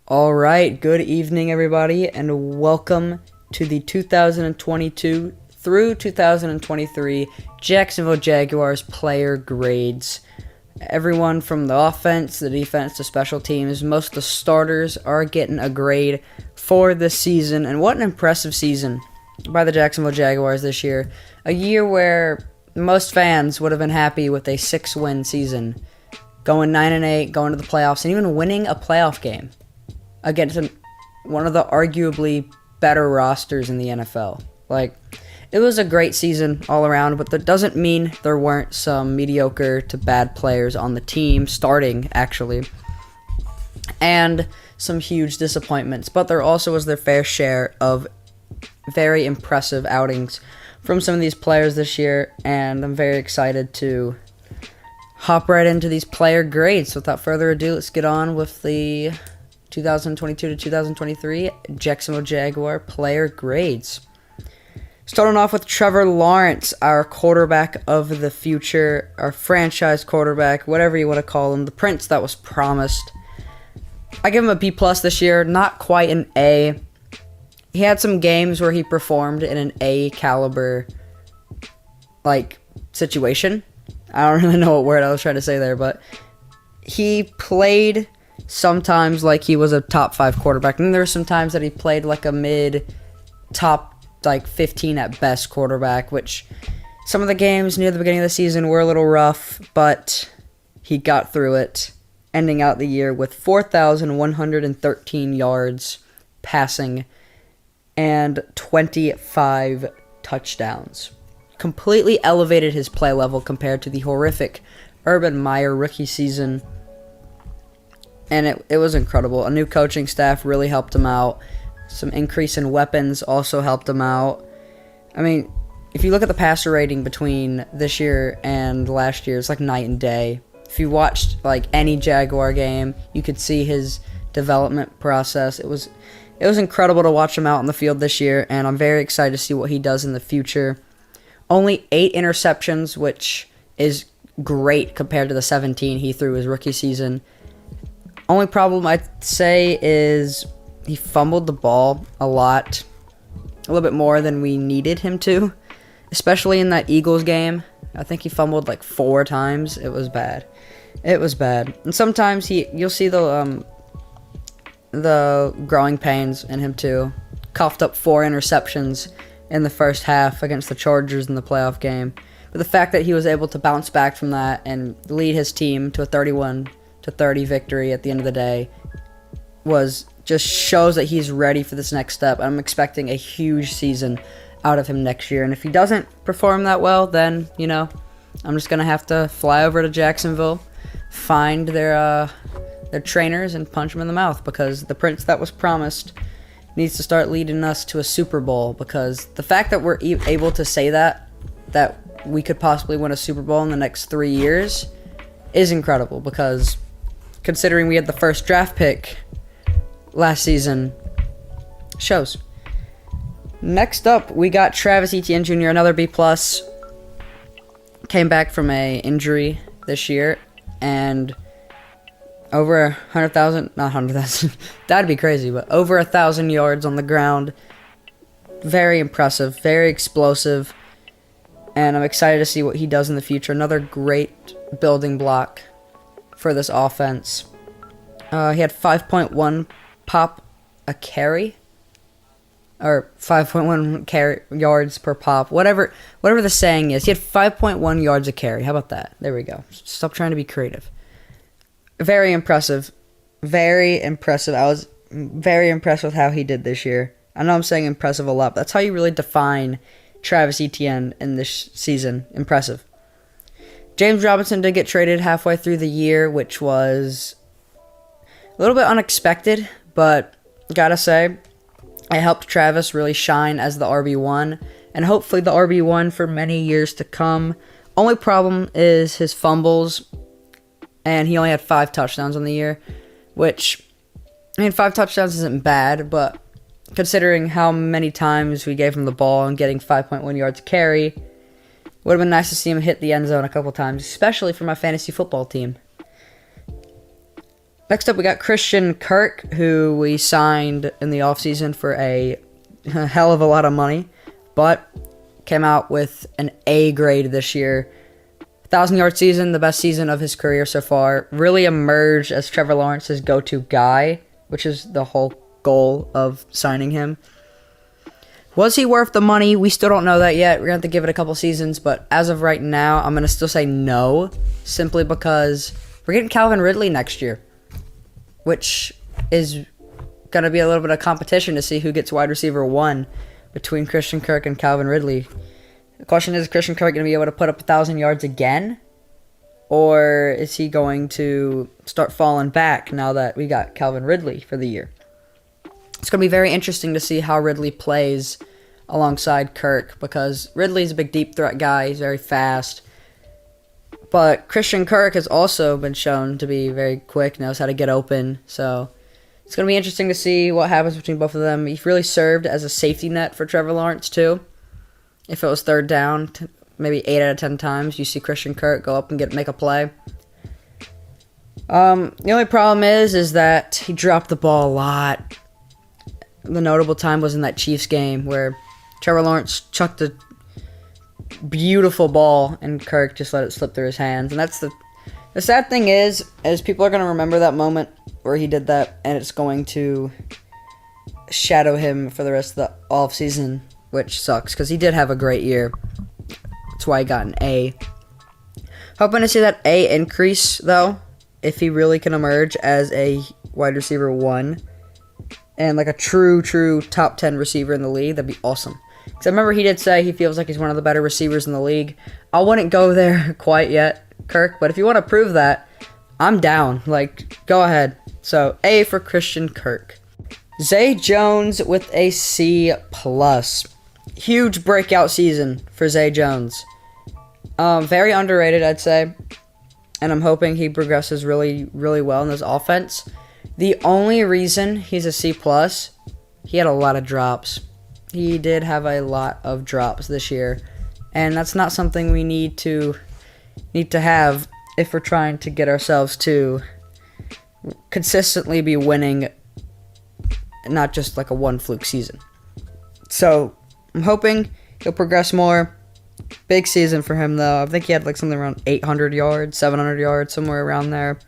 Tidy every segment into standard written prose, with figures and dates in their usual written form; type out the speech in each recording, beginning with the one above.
All right, good evening, everybody, and welcome to the 2022 through 2023 Jacksonville Jaguars player grades. Everyone from the offense, the defense, to special teams, most of the starters are getting a grade for this season, and what an impressive season by the Jacksonville Jaguars this year. A year where most fans would have been happy with a 6-win season, going 9-8, going to the playoffs, and even winning a playoff game against one of the arguably better rosters in the NFL. It was a great season all around, but that doesn't mean there weren't some mediocre to bad players on the team, starting, actually, and some huge disappointments. But there also was their fair share of very impressive outings from some of these players this year, and I'm very excited to hop right into these player grades. So without further ado, let's get on with the 2022 to 2023 Jacksonville Jaguar player grades. Starting off with Trevor Lawrence, our quarterback of the future, our franchise quarterback, whatever you want to call him, the prince that was promised. I give him a B+ this year, not quite an A. He had some games where he performed in an A caliber situation. I don't really know what word I was trying to say there, but he played sometimes like he was a top 5 quarterback, and there were some times that he played like a mid-top 15 at best quarterback, which some of the games near the beginning of the season were a little rough, but he got through it, ending out the year with 4,113 yards passing and 25 touchdowns. Completely elevated his play level compared to the horrific Urban Meyer rookie season, and it was incredible. A new coaching staff really helped him out. Some increase in weapons also helped him out. I mean, if you look at the passer rating between this year and last year, it's like night and day. If you watched any Jaguar game, you could see his development process. It was incredible to watch him out on the field this year, and I'm very excited to see what he does in the future. Only 8 interceptions, which is great compared to the 17 he threw his rookie season. Only problem I'd say is he fumbled the ball a lot, a little bit more than we needed him to, especially in that Eagles game. I think he fumbled 4 times. It was bad. It was bad. And sometimes you'll see the growing pains in him too. Coughed up 4 interceptions in the first half against the Chargers in the playoff game. But the fact that he was able to bounce back from that and lead his team to a 31-30 victory at the end of the day just shows that he's ready for this next step. I'm expecting a huge season out of him next year. And if he doesn't perform that well, then, I'm just going to have to fly over to Jacksonville, find their trainers, and punch them in the mouth, because the prince that was promised needs to start leading us to a Super Bowl. Because the fact that we're able to say that we could possibly win a Super Bowl in the next 3 years is incredible, because considering we had the first draft pick last season, shows. Next up, we got Travis Etienne Jr., another B+. Came back from a injury this year, and over 100,000, not 100,000, that'd be crazy, but over 1,000 yards on the ground. Very impressive, very explosive, and I'm excited to see what he does in the future. Another great building block for this offense. He had 5.1 pop a carry, or 5.1 carry yards per pop, whatever the saying is. He had 5.1 yards a carry. How about that? There we go. Stop trying to be creative. Very impressive. Very impressive. I was very impressed with how he did this year. I know I'm saying impressive a lot, but that's how you really define Travis Etienne in this season. Impressive. James Robinson did get traded halfway through the year, which was a little bit unexpected, but gotta say, it helped Travis really shine as the RB1, and hopefully the RB1 for many years to come. Only problem is his fumbles, and he only had 5 touchdowns on the year, which, 5 touchdowns isn't bad, but considering how many times we gave him the ball and getting 5.1 yards carry, would have been nice to see him hit the end zone a couple times, especially for my fantasy football team. Next up, we got Christian KIRK, who we signed in the offseason for a hell of a lot of money, but came out with an A grade this year. 1,000-yard season, the best season of his career so far. Really emerged as Trevor Lawrence's go-to guy, which is the whole goal of signing him. Was he worth the money? We still don't know that yet. We're going to have to give it a couple seasons, but as of right now, I'm going to still say no, simply because we're getting Calvin Ridley next year, which is going to be a little bit of competition to see who gets wide receiver 1 between Christian KIRK and Calvin Ridley. The question is Christian KIRK going to be able to put up 1,000 yards again? Or is he going to start falling back now that we got Calvin Ridley for the year? It's going to be very interesting to see how Ridley plays alongside KIRK, because Ridley's a big deep threat guy. He's very fast. But Christian KIRK has also been shown to be very quick, knows how to get open. So it's going to be interesting to see what happens between both of them. He really served as a safety net for Trevor Lawrence, too. If it was third down, maybe 8 out of 10 times, you see Christian KIRK go up and make a play. The only problem is that he dropped the ball a lot. The notable time was in that Chiefs game where Trevor Lawrence chucked a beautiful ball and KIRK just let it slip through his hands. And that's the sad thing is people are going to remember that moment where he did that, and it's going to shadow him for the rest of the offseason, which sucks because he did have a great year. That's why he got an A. Hoping to see that A increase, though, if he really can emerge as a wide receiver 1 and like a true top 10 receiver in the league. That'd be awesome. Because I remember he did say he feels like he's one of the better receivers in the league. I wouldn't go there quite yet, KIRK, but if you want to prove that, I'm down. Like, go ahead. So, A for Christian KIRK. Zay Jones with a C+. Huge breakout season for Zay Jones. Very underrated, I'd say. And I'm hoping he progresses really well in this offense. The only reason he's a C+, he had a lot of drops. He did have a lot of drops this year. And that's not something we need to have if we're trying to get ourselves to consistently be winning, not just like a one fluke season. So, I'm hoping he'll progress more. Big season for him, though. I think he had like something around 800 yards, 700 yards, somewhere around there.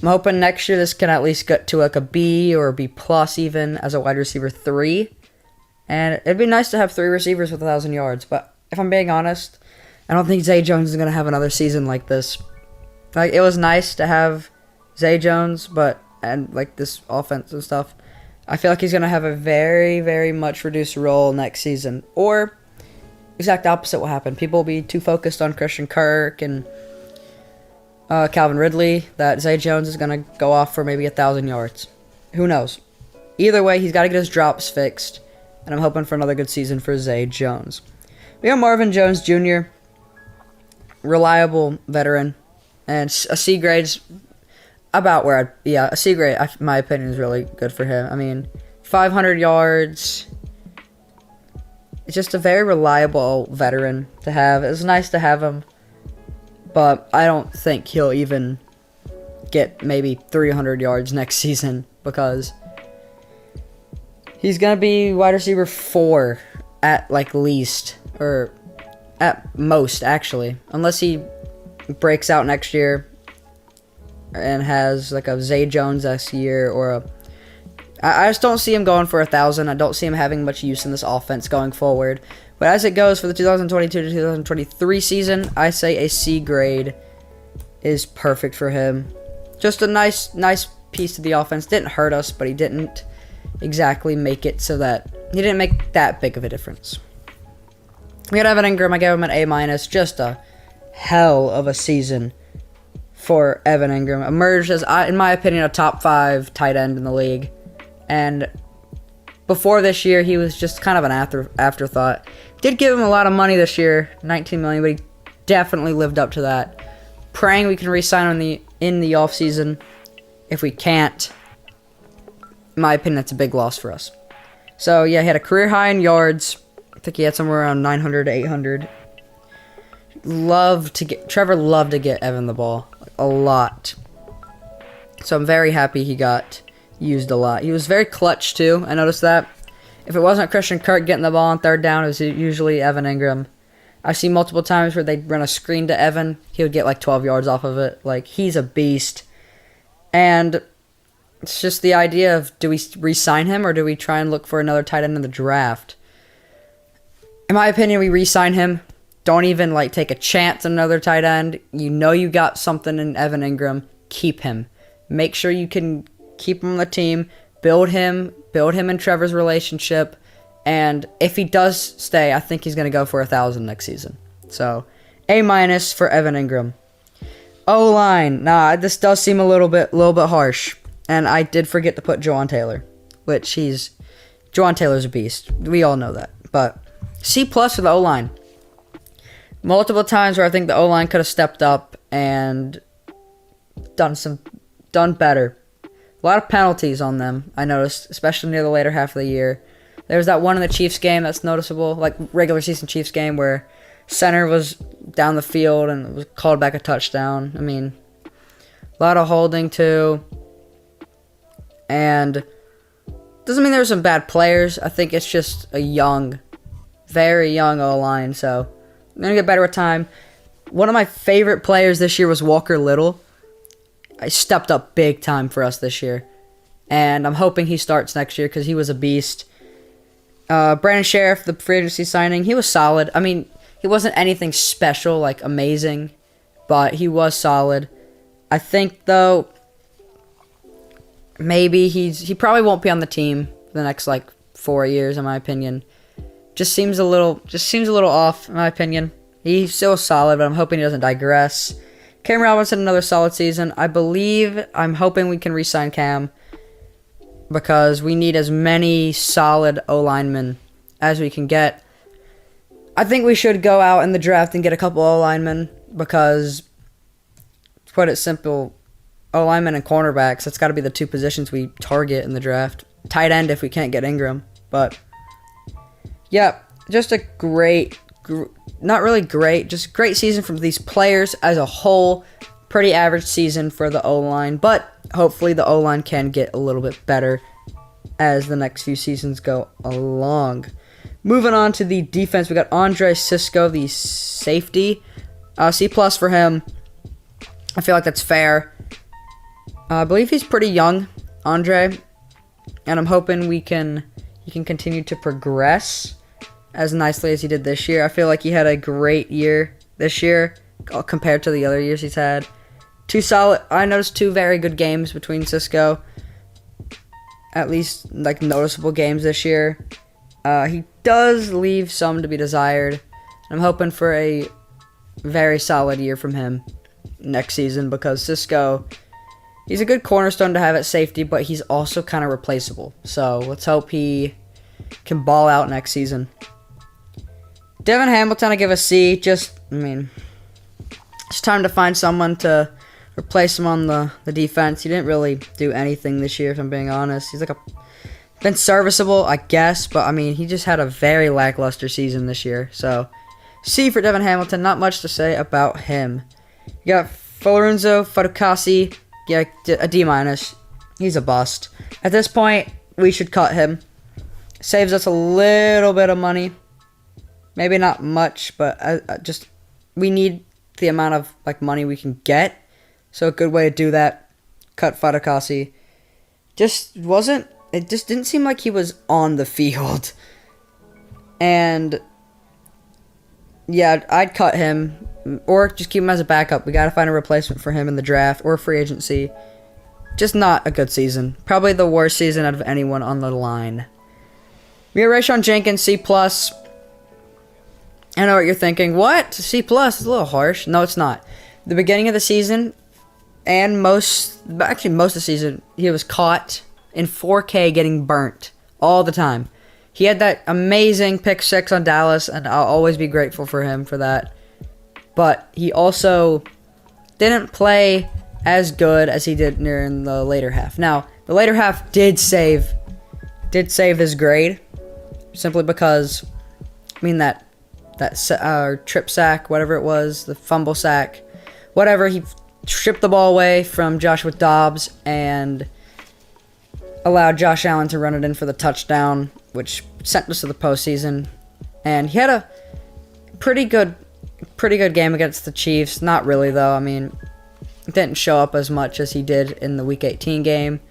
I'm hoping next year this can at least get to like a B or a B+ even as a wide receiver 3. And it'd be nice to have 3 receivers with 1,000 yards. But if I'm being honest, I don't think Zay Jones is going to have another season like this. Like, it was nice to have Zay Jones, and like this offense and stuff. I feel like he's going to have a very much reduced role next season. Or exact opposite will happen. People will be too focused on Christian KIRK and Calvin Ridley that Zay Jones is going to go off for maybe 1,000 yards. Who knows? Either way, he's got to get his drops fixed, and I'm hoping for another good season for Zay Jones. We got Marvin Jones Jr., reliable veteran, and a C grade's about where a C grade, in my opinion, is really good for him. I mean, 500 yards. It's just a very reliable veteran to have. It's nice to have him, but I don't think he'll even get maybe 300 yards next season because he's going to be wide receiver 4 at like least, or at most, actually. Unless he breaks out next year and has like a Zay Jones-esque year or a... I just don't see him going for 1,000. I don't see him having much use in this offense going forward. But as it goes for the 2022 to 2023 season, I say a C grade is perfect for him. Just a nice piece of the offense. Didn't hurt us, but he didn't exactly make it so that... He didn't make that big of a difference. We got Evan ENGRAM. I gave him an A-. Just a hell of a season for Evan ENGRAM. Emerged as, in my opinion, a top 5 tight end in the league. And before this year, he was just kind of an afterthought. Did give him a lot of money this year, $19 million, but he definitely lived up to that. Praying we can re-sign him in the offseason. If we can't, in my opinion, that's a big loss for us. So, yeah, he had a career high in yards. I think he had somewhere around 900 to 800. Trevor loved to get Evan the ball. A lot. So I'm very happy he got used a lot. He was very clutch too. I noticed that. If it wasn't Christian Kirk getting the ball on third down, it was usually Evan Engram. I've seen multiple times where they'd run a screen to Evan. He would get like 12 yards off of it. Like, he's a beast. And it's just the idea of, do we re-sign him or do we try and look for another tight end in the draft? In my opinion, we re-sign him. Don't even like take a chance on another tight end. You know you got something in Evan Engram. Keep him. Make sure you can keep him on the team. Build him and Trevor's relationship. And if he does stay, I think he's going to go for 1,000 next season. So, A- for Evan Engram. O-line. Nah, this does seem a little bit harsh. And I did forget to put Jawan Taylor. Jawan Taylor's a beast. We all know that. But C+ for the O-line. Multiple times where I think the O-line could have stepped up and done better. A lot of penalties on them, I noticed, especially near the later half of the year. There was that one in the Chiefs game that's noticeable, like regular season Chiefs game, where center was down the field and was called back a touchdown. I mean, a lot of holding too. And doesn't mean there were some bad players. I think it's just a very young O-line, so I'm going to get better with time. One of my favorite players this year was Walker Little. I stepped up big time for us this year. And I'm hoping he starts next year because he was a beast. Brandon Sheriff, the free agency signing, he was solid. I mean, he wasn't anything special, like amazing, but he was solid. I think, though, maybe he probably won't be on the team for the next, 4 years, in my opinion. Just seems a little off, in my opinion. He's still solid, but I'm hoping he doesn't digress. Cam Robinson, another solid season. I'm hoping we can re-sign Cam because we need as many solid O-linemen as we can get. I think we should go out in the draft and get a couple O-linemen because, to put it simple, O-linemen and cornerbacks, that's got to be the two positions we target in the draft. Tight end if we can't get Ingram. But, yeah, just a not really great, just great season from these players as a whole. Pretty average season for the O-line, but hopefully the O-line can get a little bit better as the next few seasons go along. Moving on to the defense, we got Andre CISCO, the safety. C+ for him. I feel like that's fair. I believe he's pretty young, Andre, and I'm hoping he can continue to progress as nicely as he did this year. I feel like he had a great year this year compared to the other years he's had. I noticed two very good games between CISCO. At least, noticeable games this year. He does leave some to be desired. I'm hoping for a very solid year from him next season because CISCO, he's a good cornerstone to have at safety, but he's also kind of replaceable. So let's hope he can ball out next season. Devin Hamilton, I give a C. It's time to find someone to replace him on the defense. He didn't really do anything this year, if I'm being honest. He's been serviceable, I guess, but he just had a very lackluster season this year. So, C for Devin Hamilton. Not much to say about him. You got FOLORUNSO, FATUKASI, a D-. He's a bust. At this point, we should cut him. Saves us a little bit of money. Maybe not much, but we need the amount of money we can get. So a good way to do that, cut FATUKASI. It just didn't seem like he was on the field. And yeah, I'd cut him or just keep him as a backup. We got to find a replacement for him in the draft or free agency. Just not a good season. Probably the worst season out of anyone on the line. We have RAYSHAWN Jenkins, C+. I know what you're thinking. What? C+? It's a little harsh. No, it's not. The beginning of the season and most of the season, he was caught in 4K getting burnt all the time. He had that amazing pick 6 on Dallas, and I'll always be grateful for him for that. But he also didn't play as good as he did in the later half. Now, the later half did save his grade, simply because, that trip sack, whatever it was, the fumble sack, whatever, he stripped the ball away from Joshua Dobbs and allowed Josh Allen to run it in for the touchdown, which sent us to the postseason. And he had a pretty good game against the Chiefs. Not really, though. I mean, didn't show up as much as he did in the Week 18 game.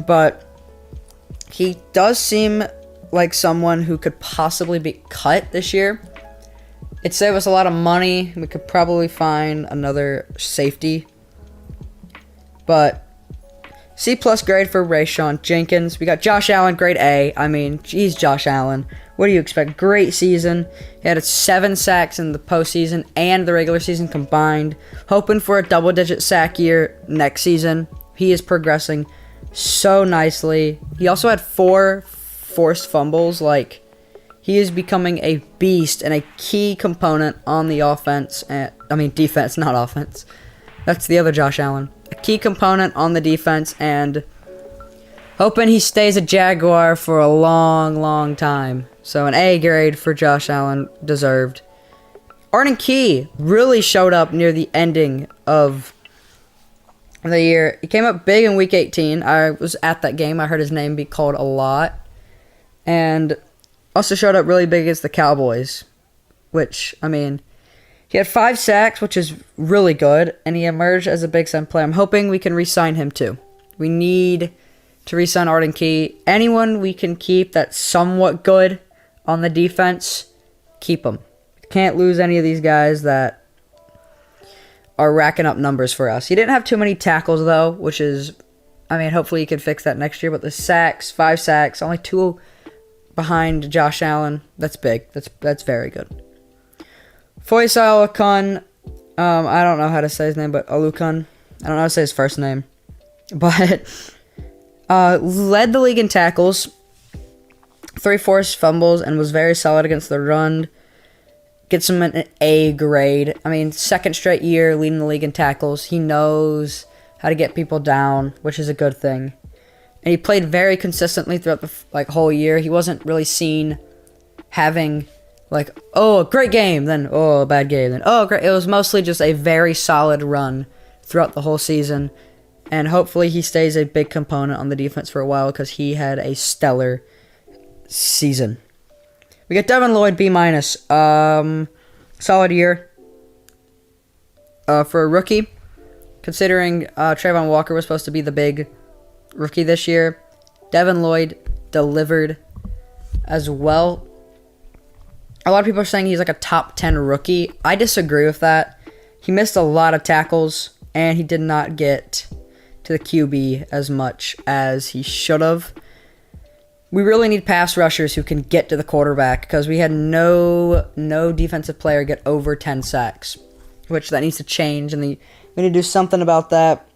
But he does seem like someone who could possibly be cut this year. It'd save us a lot of money. We could probably find another safety. But C+ grade for RAYSHAWN Jenkins. We got Josh Allen, grade A. I mean, geez, Josh Allen. What do you expect? Great season. He had 7 sacks in the postseason and the regular season combined. Hoping for a double-digit sack year next season. He is progressing so nicely. He also had 4 forced fumbles. Like, he is becoming a beast and a key component on the offense. Defense, not offense. That's the other Josh Allen. A key component on the defense, and hoping he stays a Jaguar for a long, long time. So an A grade for Josh Allen, deserved. Arden Key really showed up near the ending of the year. He came up big in Week 18. I was at that game. I heard his name be called a lot. And also showed up really big against the Cowboys, which, I mean, he had 5 sacks, which is really good, and he emerged as a Big Ten player. I'm hoping we can re-sign him too. We need to re-sign Arden Key. Anyone we can keep that's somewhat good on the defense, keep them. Can't lose any of these guys that are racking up numbers for us. He didn't have too many tackles, though, which is, I mean, hopefully he could fix that next year. But the sacks, 5 sacks, only 2 behind Josh Allen. That's big. That's very good. OLUOKUN, I don't know how to say his name, but OLUOKUN. I don't know how to say his first name. But led the league in tackles, 3 forced fumbles, and was very solid against the run. Gets him an A grade. I mean, 2nd straight year leading the league in tackles. He knows how to get people down, which is a good thing. And he played very consistently throughout the whole year. He wasn't really seen having a great game, then, a bad game, then, great. It was mostly just a very solid run throughout the whole season. And hopefully he stays a big component on the defense for a while because he had a stellar season. We got Devin Lloyd, B-. Solid year for a rookie. Considering Trayvon Walker was supposed to be the big rookie this year, Devin Lloyd delivered as well. A lot of people are saying he's like a top 10 rookie. I disagree with that. He missed a lot of tackles, and he did not get to the QB as much as he should have. We really need pass rushers who can get to the quarterback because we had no defensive player get over 10 sacks, which that needs to change, and we need to do something about that.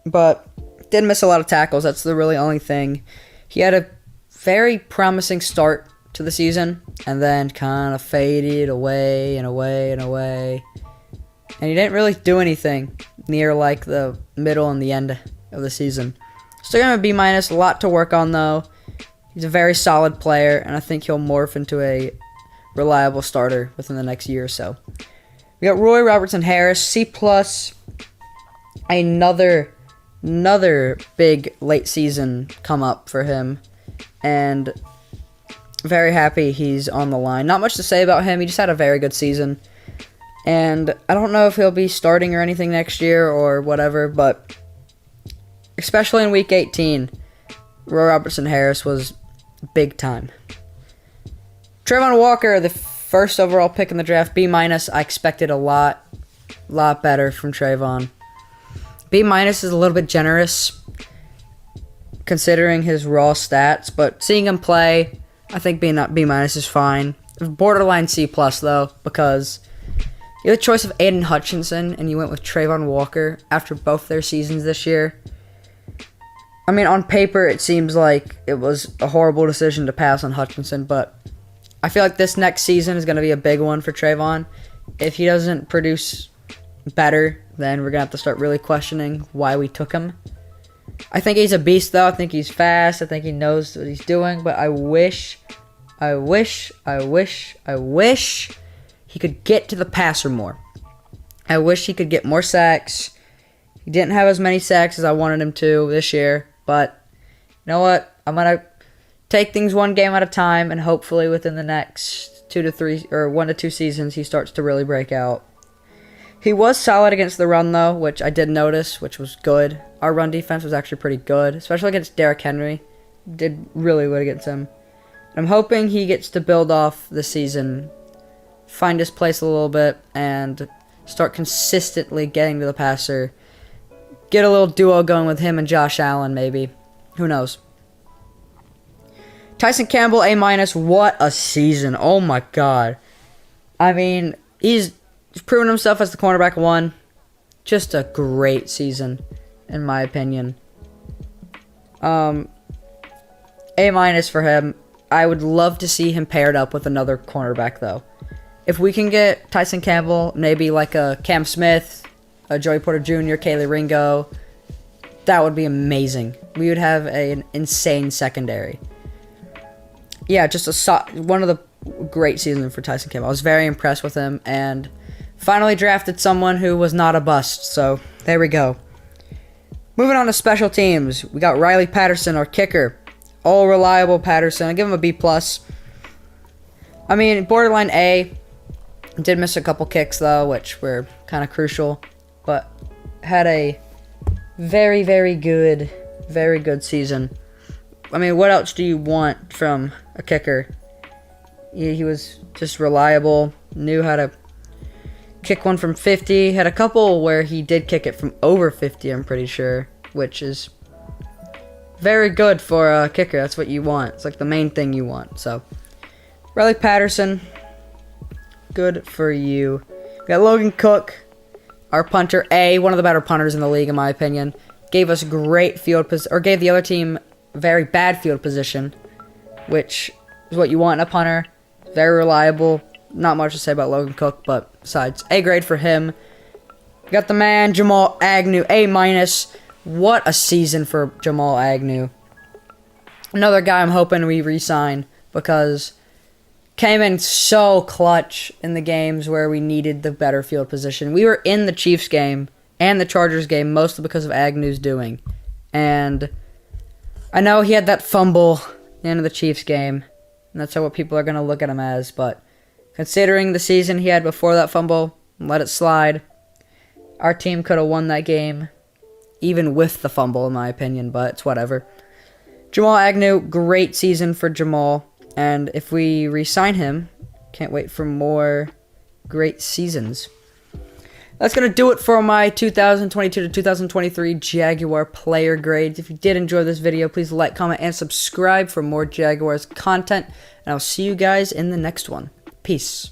But did miss a lot of tackles. That's the really only thing. He had a very promising start to the season, and then kind of faded away and away and away. And he didn't really do anything near the middle and the end of the season. Still gonna be B-. A lot to work on, though. He's a very solid player, and I think he'll morph into a reliable starter within the next year or so. We got Roy Robertson Harris, C+. Another big late season come up for him, and very happy he's on the line. Not much to say about him. He just had a very good season. And I don't know if he'll be starting or anything next year or whatever, but especially in Week 18, Roy Robertson Harris was big time. Trayvon Walker, the 1st overall pick in the draft, B-. I expected a lot better from Trayvon. B- is a little bit generous considering his raw stats, but seeing him play, I think B- is fine. Borderline C+, though, because you had a choice of Aiden Hutchinson, and you went with Trayvon Walker after both their seasons this year. I mean, on paper, it seems like it was a horrible decision to pass on Hutchinson, but I feel like this next season is going to be a big one for Trayvon. If he doesn't produce better, then we're going to have to start really questioning why we took him. I think he's a beast, though. I think he's fast. I think he knows what he's doing, but I wish he could get to the passer more. I wish he could get more sacks. He didn't have as many sacks as I wanted him to this year, but you know what? I'm going to take things one game at a time, and hopefully within the next 2 to 3 or 1 to 2 seasons, he starts to really break out. He was solid against the run, though, which I did notice, which was good. Our run defense was actually pretty good, especially against Derrick Henry. Did really good against him. I'm hoping he gets to build off the season, find his place a little bit, and start consistently getting to the passer. Get a little duo going with him and Josh Allen, maybe. Who knows? Tyson Campbell, A-. What a season. Oh, my God. I mean, he's proven himself as the cornerback 1. Just a great season, in my opinion. A- for him. I would love to see him paired up with another cornerback, though. If we can get Tyson Campbell, maybe like a Cam Smith, a Joey Porter Jr., Kaylee Ringo, that would be amazing. We would have an insane secondary. Yeah, just one of the great seasons for Tyson Campbell. I was very impressed with him, and finally drafted someone who was not a bust, so there we go. Moving on to special teams, we got Riley Patterson, our kicker. All reliable Patterson. I give him a B+. I mean, borderline A. Did miss a couple kicks, though, which were kind of crucial, but had a very, very good season. I mean, what else do you want from a kicker? He was just reliable, knew how to kick one from 50. Had a couple where he did kick it from over 50, I'm pretty sure, which is very good for a kicker. That's what you want. It's like the main thing you want. So, Riley Patterson, good for you. We got Logan Cook, our punter, A, one of the better punters in the league, in my opinion. Gave us great field position, or gave the other team very bad field position, which is what you want in a punter. Very reliable. Not much to say about Logan Cook, but besides, A grade for him. We got the man, Jamal Agnew, A-. What a season for Jamal Agnew. Another guy I'm hoping we re-sign, because came in so clutch in the games where we needed the better field position. We were in the Chiefs game and the Chargers game mostly because of Agnew's doing. And I know he had that fumble at the end of the Chiefs game, and that's what people are going to look at him as, but considering the season he had before that fumble, let it slide. Our team could have won that game, even with the fumble, in my opinion, but it's whatever. Jamal Agnew, great season for Jamal, and if we re-sign him, can't wait for more great seasons. That's going to do it for my 2022 to 2023 Jaguar player grades. If you did enjoy this video, please like, comment, and subscribe for more Jaguars content, and I'll see you guys in the next one. Peace.